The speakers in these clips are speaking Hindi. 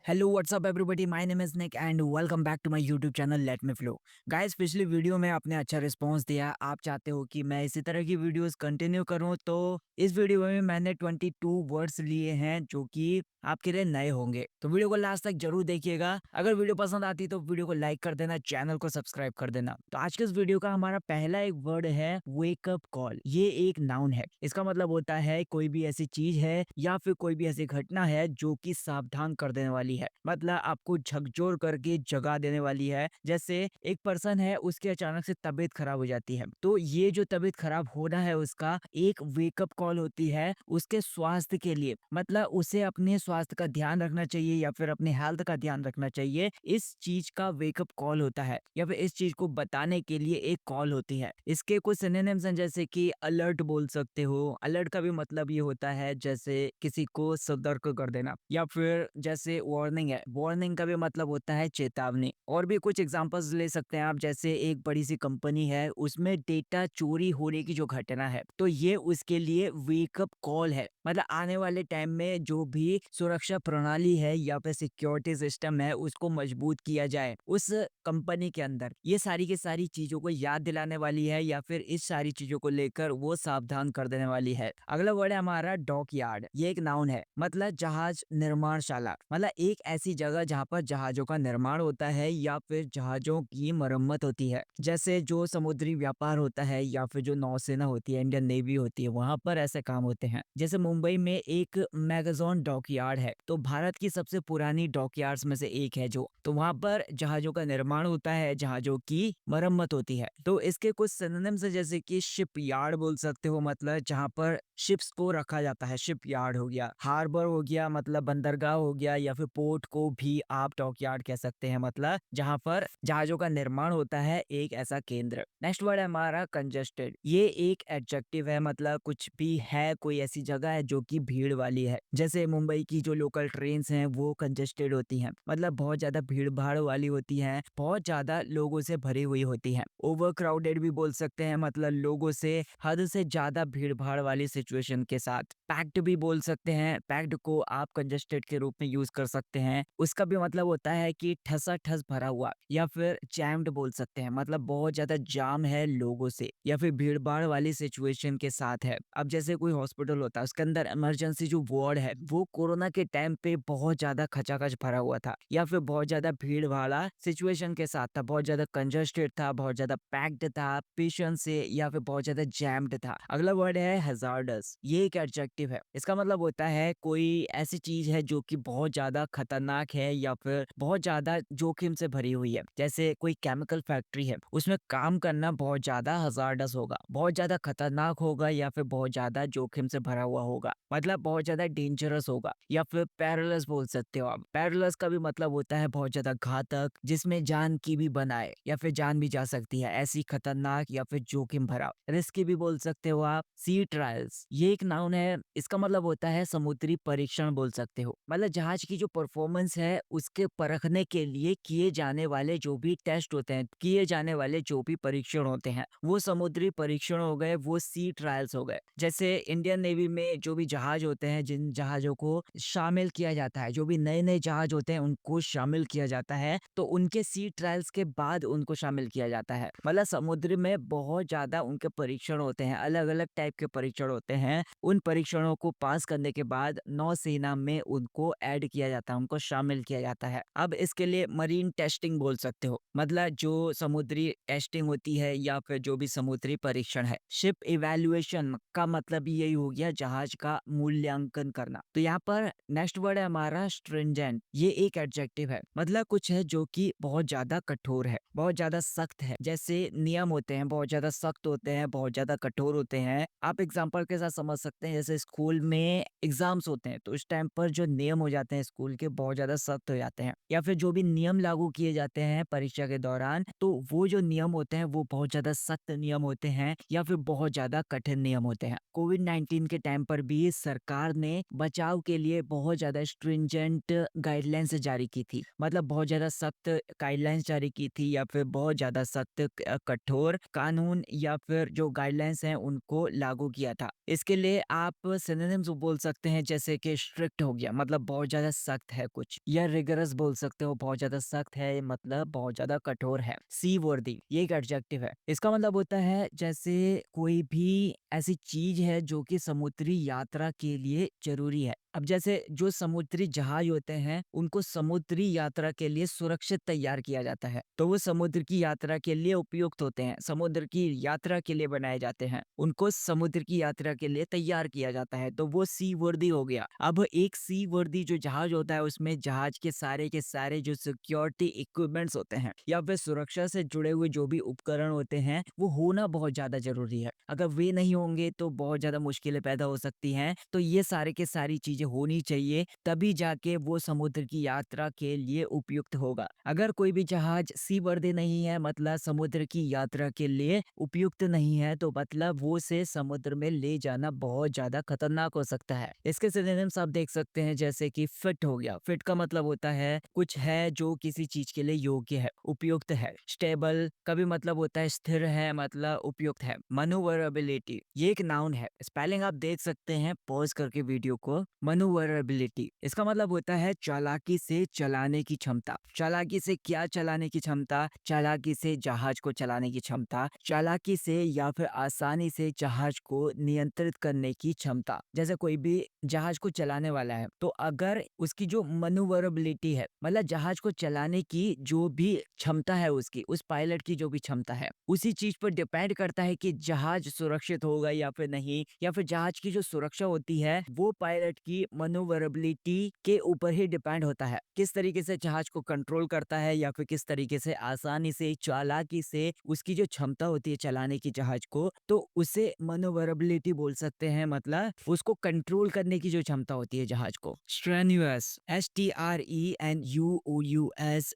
Hello what's up everybody, my name is Nick and welcome back to my YouTube channel let me flow. Guys, पिछली वीडियो में आपने अच्छा रिस्पांस दिया। आप चाहते हो कि मैं इसी तरह की वीडियोस कंटिन्यू करूं, तो इस वीडियो में मैंने 22 वर्ड्स लिए हैं जो कि आपके लिए नए होंगे। तो वीडियो को लास्ट तक जरूर देखिएगा। अगर वीडियो पसंद आती तो वीडियो को लाइक कर देना, चैनल को सब्सक्राइब कर देना। तो आज के इस वीडियो का हमारा पहला एक वर्ड है वेकअप कॉल। ये एक नाउन है। इसका मतलब होता है कोई भी ऐसी चीज है या फिर कोई भी ऐसी घटना है जो कि सावधान कर देने वाली है, मतलब आपको झकझोर करके जगा देने वाली है। जैसे एक पर्सन है, उसकी अचानक से तबीयत खराब हो जाती है, तो ये जो तबीयत खराब होना है उसका एक वेकअप कॉल होती है उसके स्वास्थ्य के लिए। मतलब उसे अपने स्वास्थ्य का ध्यान रखना चाहिए या फिर अपने हेल्थ का ध्यान रखना चाहिए। इस चीज का वेकअप कॉल होता है या फिर इस चीज को बताने के लिए एक कॉल होती है। इसके कुछ सिनोनिम्स हैं, जैसे कि अलर्ट बोल सकते हो। अलर्ट का भी मतलब ये होता है जैसे किसी को सतर्क कर देना, या फिर जैसे वार्निंग है, वार्निंग का भी मतलब होता है चेतावनी। और भी कुछ एग्जांपल्स ले सकते हैं आप, जैसे एक बड़ी सी कंपनी है, उसमें डेटा चोरी होने की जो घटना है, तो ये उसके लिए वेकअप कॉल है। मतलब आने वाले टाइम में जो भी सुरक्षा प्रणाली है या फिर सिक्योरिटी सिस्टम है, उसको मजबूत किया जाए उस कंपनी के अंदर। ये सारी की सारी चीजों को याद दिलाने वाली है या फिर इस सारी चीजों को लेकर वो सावधान कर देने वाली है। अगला वर्ड है हमारा डॉक यार्ड। ये एक नाउन है, मतलब जहाज निर्माणशाला। मतलब एक ऐसी जगह जहाँ पर जहाजों का निर्माण होता है या फिर जहाजों की मरम्मत होती है। जैसे जो समुद्री व्यापार होता है या फिर जो नौसेना होती है, इंडियन नेवी होती है, वहां पर ऐसे काम होते हैं। जैसे मुंबई में एक मैगजॉन डॉक यार्ड है, तो भारत की सबसे पुरानी डॉक यार्ड्स में से एक है जो, तो वहां पर जहाजों का निर्माण होता है, जहाजों की मरम्मत होती है। तो इसके कुछ सिनोनिम्स है, जैसे कि शिप यार्ड बोल सकते हो, मतलब जहाँ पर शिप्स को रखा जाता है, शिप यार्ड हो गया। हार्बर हो गया, मतलब बंदरगाह हो गया, या फिर पोर्ट को भी आप डॉक यार्ड कह सकते हैं, मतलब जहाँ पर जहाजों का निर्माण होता है, एक ऐसा केंद्र। नेक्स्ट वर्ड है हमारा कंजेस्टेड। ये एक एडजेक्टिव है, मतलब कुछ भी है, कोई ऐसी जगह है जो कि भीड़ वाली है। जैसे मुंबई की जो लोकल ट्रेन्स हैं वो कंजेस्टेड होती हैं, मतलब बहुत ज्यादा भीड़ भाड़ वाली होती हैं, बहुत ज्यादा लोगों से भरी हुई होती हैं। ओवर क्राउडेड भी बोल सकते हैं, मतलब लोगों से हद से ज्यादा भीड़ भाड़ वाली सिचुएशन के साथ। पैक्ड भी बोल सकते हैं, पैक्ड को आप कंजेस्टेड के रूप में यूज कर सकते हैं। उसका भी मतलब होता है कि ठसा ठस भरा हुआ, या फिर जैम्ड बोल सकते हैं, मतलब बहुत ज्यादा जाम है लोगों से या फिर भीड़ भाड़ वाली सिचुएशन के साथ है। अब जैसे कोई हॉस्पिटल होता है, उसके अंदर इमरजेंसी जो वार्ड है वो कोरोना के टाइम पे बहुत ज्यादा खचाखच भरा हुआ था, या फिर बहुत ज्यादा भीड़ वाला सिचुएशन के साथ था, बहुत ज्यादा कंजेस्टेड था, बहुत ज्यादा पैक्ड था पेशेंट से, या फिर बहुत ज्यादा जैम्ड था। अगला वर्ड है हैजार्डस। ये एक एडजेक्टिव है। इसका मतलब होता है कोई ऐसी चीज है जो कि बहुत ज्यादा खतरनाक है या फिर बहुत ज्यादा जोखिम से भरी हुई है। जैसे कोई केमिकल फैक्ट्री है, उसमें काम करना बहुत ज्यादा हजार्डस होगा, बहुत ज्यादा खतरनाक होगा, या फिर बहुत ज्यादा जोखिम से भरा हुआ होगा, मतलब बहुत ज्यादा डेंजरस होगा। या फिर पेरिलस बोल सकते हो आप। पेरिलस का भी मतलब होता है बहुत ज्यादा घातक, जिसमें जान की भी बनाए या फिर जान भी जा सकती है, ऐसी खतरनाक या फिर जोखिम भरा। रिस्की भी बोल सकते हो आप। सी ट्रायल्स, ये एक नाउन है। इसका मतलब होता है समुद्री परीक्षण बोल सकते हो, मतलब जहाज की जो परफॉर्मेंस है उसके परखने के लिए किए जाने वाले जो भी टेस्ट होते हैं, किए जाने वाले जो भी परीक्षण होते हैं, वो समुद्री परीक्षण हो गए, वो सी ट्रायल्स हो गए। जैसे इंडियन नेवी में जो भी जहाज होते हैं, जिन जहाजों को शामिल किया जाता है, जो भी नए नए जहाज होते हैं उनको शामिल किया जाता है, तो उनके सी ट्रायल्स के बाद उनको शामिल किया जाता है। मतलब समुद्र में बहुत ज्यादा उनके परीक्षण होते हैं, अलग अलग टाइप के परीक्षण होते हैं। उन परीक्षणों को पास करने के बाद नौसेना में उनको ऐड किया जाता है, उनको शामिल किया जाता है। अब इसके लिए मरीन टेस्टिंग बोल सकते हो, मतलब जो समुद्री टेस्टिंग होती है या फिर जो भी समुद्री परीक्षण है। शिप इवैल्यूएशन का मतलब यही हो गया जहाज का मूल्यांकन करना। तो यहाँ पर नेक्स्ट वर्ड है हमारा स्ट्रिंजेंट। ये एक एडजेक्टिव है, मतलब कुछ है जो कि बहुत ज्यादा कठोर है, बहुत ज्यादा सख्त है। जैसे नियम होते हैं बहुत ज्यादा सख्त होते हैं, बहुत ज्यादा कठोर होते हैं। आप एग्जाम्पल के साथ समझ सकते हैं, जैसे स्कूल में एग्जाम्स होते हैं, तो उस टाइम पर जो नियम हो जाते हैं स्कूल के, बहुत ज्यादा सख्त हो जाते हैं। या फिर जो भी नियम लागू किए जाते हैं परीक्षा के दौरान, तो वो जो नियम होते हैं वो बहुत ज्यादा सख्त नियम होते हैं या फिर बहुत ज्यादा कठिन नियम होते हैं। कोविड-19 के टाइम पर भी सरकार ने बचाव के लिए बहुत ज्यादा स्ट्रिंजेंट गाइडलाइंस जारी की थी, मतलब बहुत ज्यादा सख्त गाइडलाइंस जारी की थी, या फिर बहुत ज्यादा सख्त कठोर कानून या फिर जो गाइडलाइंस हैं उनको लागू किया था। इसके लिए आप सिनोनिम्स बोल सकते हैं जैसे कि स्ट्रिक्ट हो गया मतलब बहुत ज़्यादा सख्त है कुछ, या रिगरस बोल सकते हो बहुत ज़्यादा सख्त है मतलब बहुत ज़्यादा कठोर है। सी वर्दी ये एक एडजेक्टिव है। इसका मतलब होता है जैसे कोई भी ऐसी चीज है जो कि समुद्री यात्रा के लिए जरूरी है। अब जैसे जो समुद्री जहाज होते हैं उनको समुद्री यात्रा के लिए सुरक्षित तैयार किया जाता है, तो वो समुद्र की यात्रा के लिए उपयुक्त होते हैं, समुद्र की यात्रा के लिए बनाए जाते हैं, उनको समुद्र की यात्रा के लिए तैयार किया जाता है, तो वो सी वर्दी हो गया। अब एक सी वर्दी जो जहाज होता है उसमें जहाज के सारे जो सिक्योरिटी इक्विपमेंट्स होते हैं या फिर सुरक्षा से जुड़े हुए जो भी उपकरण होते हैं वो होना बहुत ज्यादा जरूरी है। अगर वे नहीं होंगे तो बहुत ज्यादा मुश्किलें पैदा हो सकती हैं। तो ये सारे के सारी चीजें होनी चाहिए, तभी जाके वो समुद्र की यात्रा के लिए उपयुक्त होगा। अगर कोई भी जहाज सीवर्दी नहीं है मतलब समुद्र की यात्रा के लिए उपयुक्त नहीं है, तो मतलब वो से समुद्र में ले जाना बहुत ज्यादा खतरनाक हो सकता है। इसके सिनोनिम्स आप देख सकते हैं जैसे कि फिट हो गया। फिट का मतलब होता है कुछ है जो किसी चीज के लिए योग्य है, उपयुक्त है। स्टेबल का भी मतलब होता है स्थिर है मतलब उपयुक्त है। मनोवरेबिलिटी ये एक नाउन है, स्पेलिंग आप देख सकते हैं पॉज करके वीडियो को। मनोवरेबिलिटी इसका मतलब होता है चालाकी से चलाने की क्षमता। चालाकी से क्या चलाने की क्षमता? चालाकी से जहाज को चलाने की क्षमता, चालाकी से या फिर आसानी से जहाज को नियंत्रित करने की क्षमता। जैसे कोई भी जहाज को चलाने वाला है तो अगर उसकी जो मनोवरेबिलिटी है मतलब जहाज को चलाने की जो भी क्षमता है, उसकी उस पायलट की जो भी क्षमता है, उसी चीज पर डिपेंड करता है कि जहाज सुरक्षित होगा या फिर नहीं, या फिर जहाज की जो सुरक्षा होती है वो पायलट की मनोवरेबिलिटी के ऊपर ही डिपेंड होता है। किस तरीके से जहाज को कंट्रोल करता है या फिर किस तरीके से आसानी से चालाकी से उसकी जो क्षमता होती है चलाने की जहाज को, तो उसे मनोवरेबिलिटी बोल सकते हैं। मतलब उसको कंट्रोल करने की जो क्षमता होती है जहाज को। स्ट्रेन्यूअस, STRENUOUS,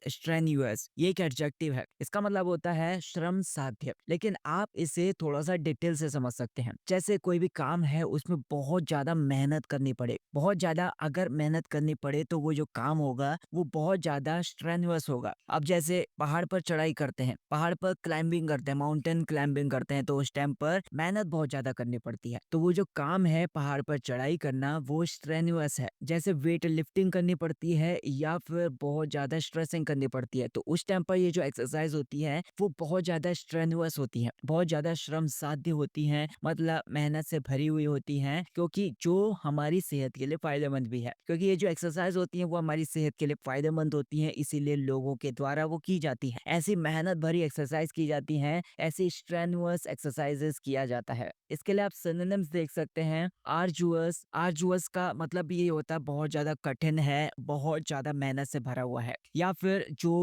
स्ट्रेन्यूअस ये एक एडजेक्टिव है। इसका मतलब होता है श्रम साध्य, लेकिन आप इसे थोड़ा सा डिटेल से समझ सकते हैं। जैसे कोई भी काम है उसमें बहुत ज्यादा मेहनत करनी पड़े, बहुत ज्यादा अगर मेहनत करनी पड़े तो वो जो काम होगा वो बहुत ज्यादा स्ट्रेन्यूअस होगा। अब जैसे पहाड़ पर चढ़ाई करते हैं, पहाड़ पर क्लाइंबिंग करते हैं, माउंटेन क्लाइंबिंग करते हैं, तो उस टाइम पर मेहनत बहुत ज्यादा करनी पड़ती है। तो वो जो काम है पहाड़ पर चढ़ाई करना वो स्ट्रेन्यूअस है। जैसे वेट लिफ्टिंग करनी पड़ती है या फिर बहुत ज्यादा स्ट्रेसिंग करनी पड़ती है, तो उस टाइम पर ये जो एक्सरसाइज होती है वो बहुत ज्यादा स्ट्रेन्यूअस होती है, बहुत ज्यादा श्रम साध्य होती है, मतलब मेहनत से भरी हुई होती है, क्योंकि जो हमारी सेहत के लिए फायदेमंद भी है। क्योंकि ये जो एक्सरसाइज होती है वो हमारी सेहत के लिए फायदेमंद होती है, इसीलिए लोगों के द्वारा वो की जाती है। ऐसी मेहनत भरी एक्सरसाइज की जाती है, ऐसी स्ट्रेन्यूअस एक्सरसाइजेस किया जाता है। इसके लिए आप सिनोनिम्स देख सकते हैं। आर्जुअस, आर्जुअस का मतलब ये होता है बहुत ज्यादा कठिन है, बहुत ज्यादा मेहनत से भरा हुआ है। या फिर जो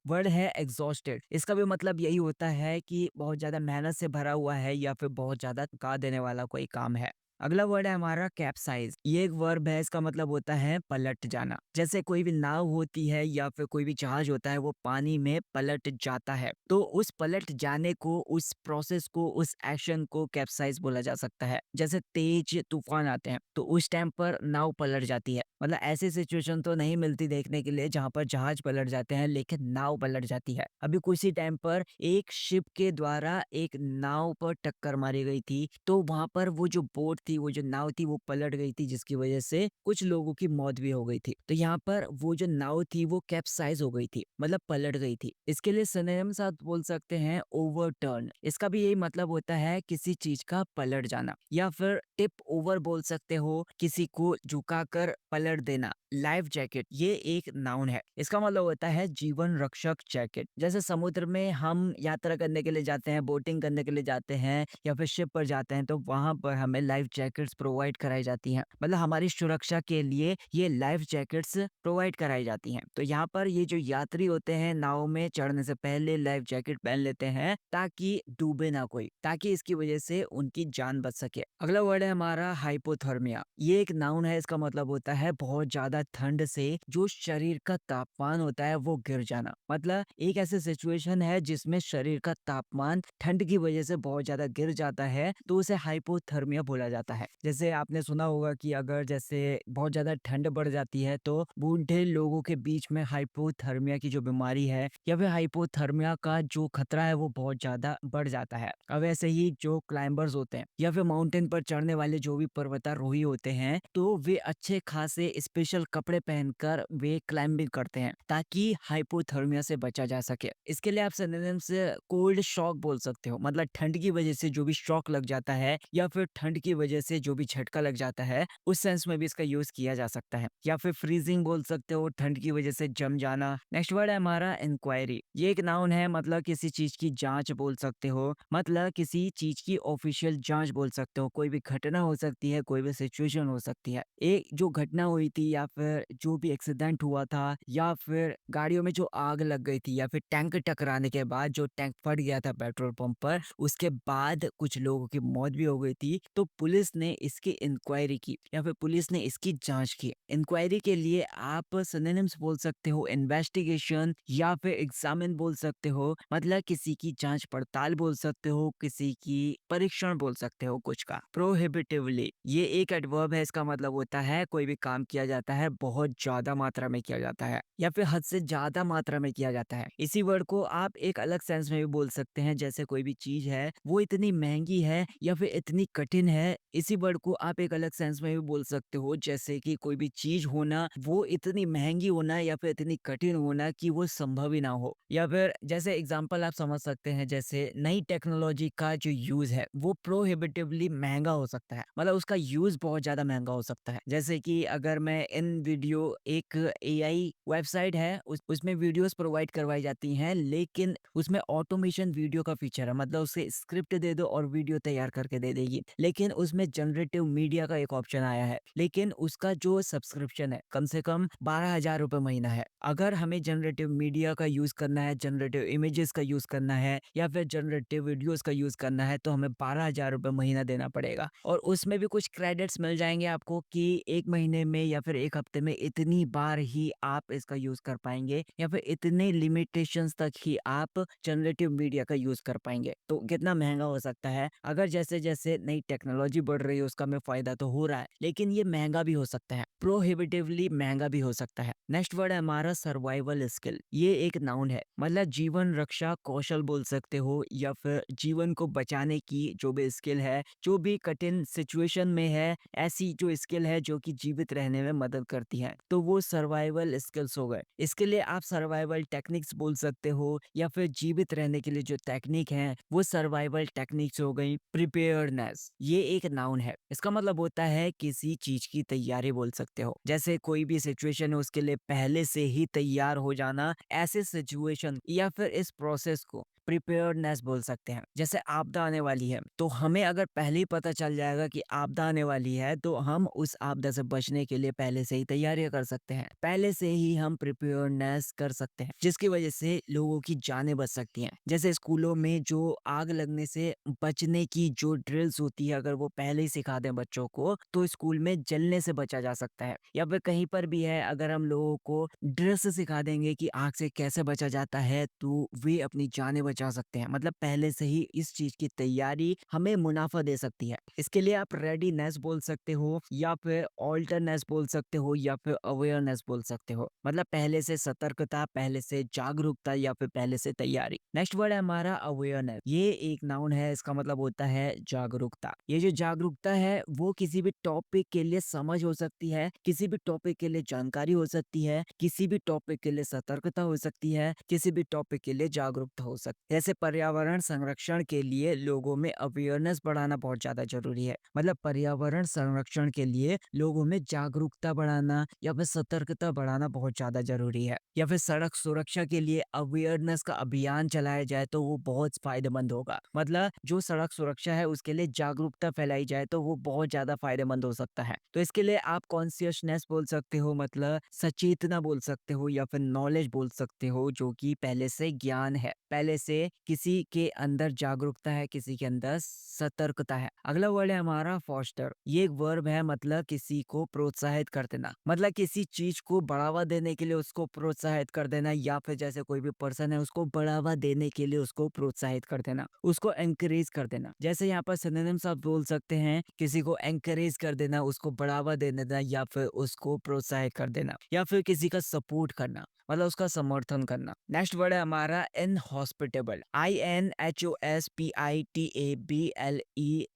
वर्ड है एग्जॉस्टेड, इसका भी मतलब यही होता है कि बहुत ज्यादा मेहनत से भरा हुआ है या फिर बहुत ज्यादा थका देने वाला कोई काम है। अगला वर्ड है हमारा कैप्साइज। ये एक वर्ब है, इसका मतलब होता है पलट जाना। जैसे कोई भी नाव होती है या फिर कोई भी जहाज होता है वो पानी में पलट जाता है, तो उस पलट जाने को, उस प्रोसेस को, उस एक्शन को कैप्साइज बोला जा सकता है। जैसे तेज तूफान आते हैं तो उस टाइम पर नाव पलट जाती है। मतलब ऐसी सिचुएशन तो नहीं मिलती देखने के लिए जहां पर जहाज पलट जाते हैं, लेकिन नाव पलट जाती है। अभी कुछ ही टाइम पर एक शिप के द्वारा एक नाव पर टक्कर मारी गई थी, तो वहां पर वो जो बोट थी, वो जो नाव थी वो पलट गई थी, जिसकी वजह से कुछ लोगों की मौत भी हो गई थी। तो यहाँ पर वो जो नाव थी वो कैप्साइज हो गई थी, मतलब पलट गई थी। इसके लिए सिनोनिम्स आप बोल सकते हैं ओवरटर्न। इसका भी यही मतलब होता है किसी चीज का पलट जाना, या फिर टिप ओवर बोल सकते हो, किसी को झुकाकर पलट देना। लाइफ जैकेट ये एक नाउन है, इसका मतलब होता है जीवन रक्षक जैकेट। जैसे समुद्र में हम यात्रा करने के लिए जाते हैं, बोटिंग करने के लिए जाते हैं या फिर शिप पर जाते हैं, तो वहां पर हमें लाइफ जैकेट्स प्रोवाइड कराई जाती हैं। मतलब हमारी सुरक्षा के लिए ये लाइफ जैकेट्स प्रोवाइड कराई जाती हैं। तो यहाँ पर ये जो यात्री होते हैं नाव में चढ़ने से पहले लाइफ जैकेट पहन लेते हैं ताकि डूबे ना कोई, ताकि इसकी वजह से उनकी जान बच सके। अगला वर्ड है हमारा हाइपोथर्मिया। ये एक नाउन है, इसका मतलब होता है बहुत ज्यादा ठंड से जो शरीर का तापमान होता है वो गिर जाना। मतलब एक ऐसी सिचुएशन है जिसमें शरीर का तापमान ठंड की वजह से बहुत ज्यादा गिर जाता है, तो उसे हाइपोथर्मिया बोला जाता है। जाता है। जैसे आपने सुना होगा कि अगर जैसे बहुत ज़्यादा ठंड बढ़ जाती है तो बूढ़े लोगों के बीच में हाइपोथर्मिया की जो बीमारी है या फिर हाइपोथर्मिया का जो खतरा है वो बहुत ज़्यादा बढ़ जाता है। अब ऐसे ही जो क्लाइंबर्स होते हैं या फिर माउंटेन पर चढ़ने वाले जो भी पर्वतारोही होते हैं तो वे अच्छे खासे स्पेशल कपड़े पहनकर वे क्लाइंबिंग करते हैं ताकि हाइपोथर्मिया से बचा जा सके। इसके लिए आप सिनोनिम से कोल्ड शॉक बोल सकते हो, मतलब ठंड की वजह से जो भी शॉक लग जाता है या फिर ठंड की वजह से जो भी झटका लग जाता है, उस सेंस में भी इसका यूज किया जा सकता है। या फिर फ्रीजिंग बोल सकते हो, ठंड की वजह से जम जाना। नेक्स्ट वर्ड है हमारा इंक्वायरी। ये एक नाउन है, मतलब किसी चीज की जांच बोल सकते हो, मतलब किसी चीज की ऑफिशियल जांच बोल सकते हो। कोई भी घटना हो सकती है, कोई भी सिचुएशन हो सकती है। एक जो घटना हुई थी या फिर जो भी एक्सीडेंट हुआ था या फिर गाड़ियों में जो आग लग गई थी या फिर टैंक टकराने के बाद जो टैंक फट गया था पेट्रोल पंप पर, उसके बाद कुछ लोगों की मौत भी हो गई थी, तो पुलिस ने इसकी इंक्वायरी की या फिर पुलिस ने इसकी जांच की। इंक्वायरी के लिए आप सिनोनिम्स बोल सकते हो, इन्वेस्टिगेशन या फिर एग्जामिन बोल सकते हो, मतलब किसी की जांच पड़ताल बोल सकते हो, किसी की परीक्षण बोल सकते हो कुछ का। प्रोहिबिटिवली ये एक एडवर्ब है, इसका मतलब होता है कोई भी काम किया जाता है बहुत ज्यादा मात्रा में किया जाता है या फिर हद से ज्यादा मात्रा में किया जाता है। इसी वर्ड को आप एक अलग सेंस में भी बोल सकते हैं, जैसे कोई भी चीज है वो इतनी महंगी है या फिर इतनी कठिन है। इसी वर्ड को आप एक अलग सेंस में भी बोल सकते हो, जैसे कि कोई भी चीज होना वो इतनी महंगी होना या फिर इतनी कठिन होना कि वो संभव ही ना हो। या फिर जैसे एग्जांपल आप समझ सकते हैं, जैसे नई टेक्नोलॉजी का जो यूज है वो प्रोहिबिटिवली महंगा हो सकता है, मतलब उसका यूज बहुत ज्यादा महंगा हो सकता है। जैसे कि अगर मैं इन वीडियो एक एआई वेबसाइट है उसमें वीडियोस प्रोवाइड करवाई जाती हैं, लेकिन उसमें ऑटोमेशन वीडियो का फीचर है, मतलब उसे स्क्रिप्ट दे दो और वीडियो तैयार करके दे देगी। लेकिन उसमें जनरेटिव मीडिया का एक ऑप्शन आया है, लेकिन उसका जो सब्सक्रिप्शन है कम से कम 12,000 रुपए महीना है। अगर हमें जनरेटिव मीडिया का यूज करना है, जनरेटिव इमेजेस का यूज करना है या फिर जनरेटिव वीडियोस का यूज करना है, तो हमें 12,000 रुपए महीना देना पड़ेगा। और उसमें भी कुछ क्रेडिट्स मिल जाएंगे आपको कि एक महीने में या फिर एक हफ्ते में इतनी बार ही आप इसका यूज कर पाएंगे या फिर इतने लिमिटेशंस तक ही आप जनरेटिव मीडिया का यूज कर पाएंगे। तो कितना महंगा हो सकता है। अगर जैसे जैसे नई टेक्नोलॉजी बढ़ रही है उसका हमें फायदा तो हो रहा है, लेकिन ये महंगा भी हो सकता है, प्रोहिबिटिवली महंगा भी हो सकता है। नेक्स्ट वर्ड है हमारा सर्वाइवल स्किल। ये एक नाउन है, मतलब जीवन रक्षा कौशल बोल सकते हो या फिर जीवन को बचाने की जो भी स्किल है, जो भी कठिन सिचुएशन में है, ऐसी जो स्किल है जो कि जीवित रहने में मदद करती है, तो वो सर्वाइवल स्किल्स हो गए। इसके लिए आप सर्वाइवल टेक्निक्स बोल सकते हो या फिर जीवित रहने के लिए जो टेक्निक है वो सर्वाइवल टेक्निक्स हो गई। प्रिपेयर्डनेस ये एक नाउन है, इसका मतलब होता है किसी चीज की तैयारी बोल सकते हो। जैसे कोई भी सिचुएशन है उसके लिए पहले से ही तैयार हो जाना, ऐसे सिचुएशन या फिर इस प्रोसेस को प्रिपेयर्डनेस बोल सकते हैं। जैसे आपदा आने वाली है तो हमें अगर पहले ही पता चल जाएगा कि आपदा आने वाली है तो हम उस आपदा से बचने के लिए पहले से ही तैयारियां कर सकते हैं, पहले से ही हम प्रिपेयर्डनेस कर सकते हैं, जिसकी वजह से लोगों की जानें बच सकती हैं। जैसे स्कूलों में जो आग लगने से बचने की जो ड्रिल्स होती है, अगर वो पहले ही सिखा दें बच्चों को तो स्कूल में जलने से बचा जा सकता है। या फिर कहीं पर भी है, अगर हम लोगों को ड्रिल्स सिखा देंगे कि आग से कैसे बचा जाता है तो वे अपनी जानें बचा सकते हैं। मतलब पहले से ही इस चीज की तैयारी हमें मुनाफा दे सकती है। इसके लिए आप रेडीनेस बोल सकते हो या फिर ऑल्टरनेस बोल सकते हो या फिर अवेयरनेस बोल सकते हो, मतलब पहले से सतर्कता, पहले से जागरूकता या फिर पहले से तैयारी। नेक्स्ट वर्ड है हमारा अवेयरनेस। ये एक नाउन है, इसका मतलब होता है जागरूकता। ये जो जागरूकता है वो किसी भी टॉपिक के लिए समझ हो सकती है, किसी भी टॉपिक के लिए जानकारी हो सकती है, किसी भी टॉपिक के लिए सतर्कता हो सकती है, किसी भी टॉपिक के लिए जागरूकता हो सकती है। जैसे पर्यावरण संरक्षण के लिए लोगों में अवेयरनेस बढ़ाना बहुत ज्यादा जरूरी है, मतलब पर्यावरण संरक्षण के लिए लोगों में जागरूकता बढ़ाना या फिर सतर्कता बढ़ाना बहुत ज्यादा जरूरी है। या फिर सड़क सुरक्षा के लिए अवेयरनेस का अभियान चलाया जाए तो वो बहुत फायदेमंद होगा, मतलब जो सड़क सुरक्षा है उसके लिए जागरूकता फैलाई जाए तो वो बहुत ज्यादा फायदेमंद हो सकता है। तो इसके लिए आप कॉन्शियसनेस बोल सकते हो, मतलब सचेतना बोल सकते हो या फिर नॉलेज बोल सकते हो, जो कि पहले से ज्ञान है, पहले से जैसे किसी के अंदर जागरूकता है, किसी के अंदर सतर्कता है। अगला वर्ड है हमारा फोस्टर। ये एक वर्ब है, मतलब किसी को प्रोत्साहित कर देना, मतलब किसी चीज को बढ़ावा देने के लिए उसको प्रोत्साहित कर देना, या फिर जैसे कोई भी पर्सन है उसको बढ़ावा देने के लिए उसको प्रोत्साहित कर देना, उसको एनकरेज कर देना। जैसे यहाँ पर सिनोनिम्स आप बोल सकते हैं, किसी को एनकरेज कर देना, उसको बढ़ावा दे देना, या फिर उसको प्रोत्साहित कर देना, या फिर किसी का सपोर्ट करना, मतलब उसका समर्थन करना। नेक्स्ट वर्ड है हमारा इनहॉस्पिटेबल। INHOSPITABLE,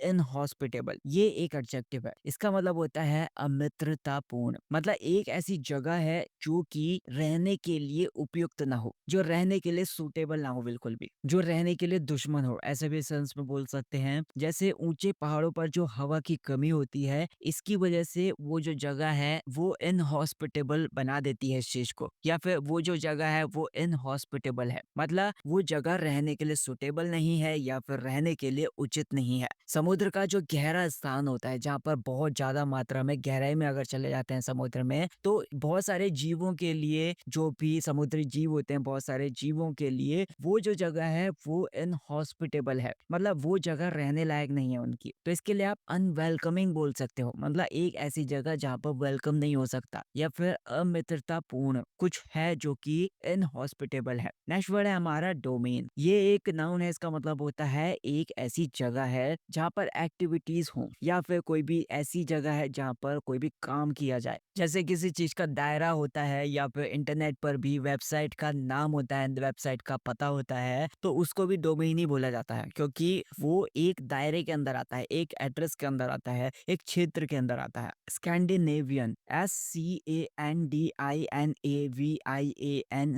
inhospitable. ये एक एडजेक्टिव है। इसका मतलब होता है अमित्रतापूर्ण, मतलब एक ऐसी जगह है जो कि रहने के लिए उपयुक्त ना हो, जो रहने के लिए सूटेबल ना हो, बिल्कुल भी, जो रहने के लिए दुश्मन हो, ऐसे भी सेंस में बोल सकते हैं। जैसे ऊंचे पहाड़ों पर जो हवा की कमी होती है, इसकी वजह से वो जो जगह है वो इनहॉस्पिटेबल बना देती है इस चीज को, या फिर वो जो जगह है वो इनहॉस्पिटेबल है, मतलब वो जगह रहने के लिए सुटेबल नहीं है या फिर रहने के लिए उचित नहीं है। समुद्र का जो गहरा स्थान होता है, जहाँ पर बहुत ज्यादा मात्रा में गहराई में अगर चले जाते हैं समुद्र में, तो बहुत सारे जीवों के लिए, जो भी समुद्री जीव होते हैं, बहुत सारे जीवों के लिए वो जो जगह है वो इनहॉस्पिटेबल है, मतलब वो जगह रहने लायक नहीं है उनकी। तो इसके लिए आप अनवेलकमिंग बोल सकते हो, मतलब एक ऐसी जगह जहाँ पर वेलकम नहीं हो सकता, या फिर अमित्रतापूर्ण कुछ है जो कि इनहॉस्पिटेबल है। नेक्स्ट वर्ड है हमारा डोमेन। ये एक नाउन है, इसका मतलब होता है एक ऐसी जगह है जहाँ पर एक्टिविटीज हो, या फिर कोई भी ऐसी जगह है जहाँ पर कोई भी काम किया जाए। जैसे किसी चीज का दायरा होता है, या फिर इंटरनेट पर भी वेबसाइट का नाम होता है, वेबसाइट का पता होता है, तो उसको भी डोमेन ही बोला जाता है, क्योंकि वो एक दायरे के अंदर आता है, एक एड्रेस के अंदर आता है, एक क्षेत्र के अंदर आता है। स्कैंडिनेवियन, SCANDINAVIAN,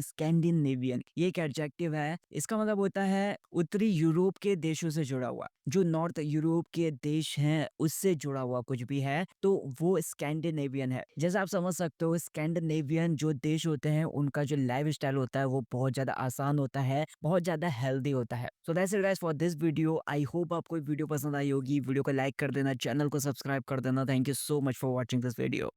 स्कैंडिनेवियन, ये एक एडजेक्टिव है। इसका मतलब होता है उत्तरी यूरोप के देशों से जुड़ा हुआ, जो नॉर्थ यूरोप के देश हैं उससे जुड़ा हुआ कुछ भी है तो वो स्कैंडिनेवियन है। जैसे आप समझ सकते हो, स्कैंडिनेवियन जो देश होते हैं उनका जो लाइफ स्टाइल होता है वो बहुत ज्यादा आसान होता है, बहुत ज्यादा हेल्दी होता है। So that's it guys for this video. I hope आपको वीडियो पसंद आई होगी। वीडियो को लाइक कर देना, चैनल को सब्सक्राइब कर देना। Thank you so much for watching this video.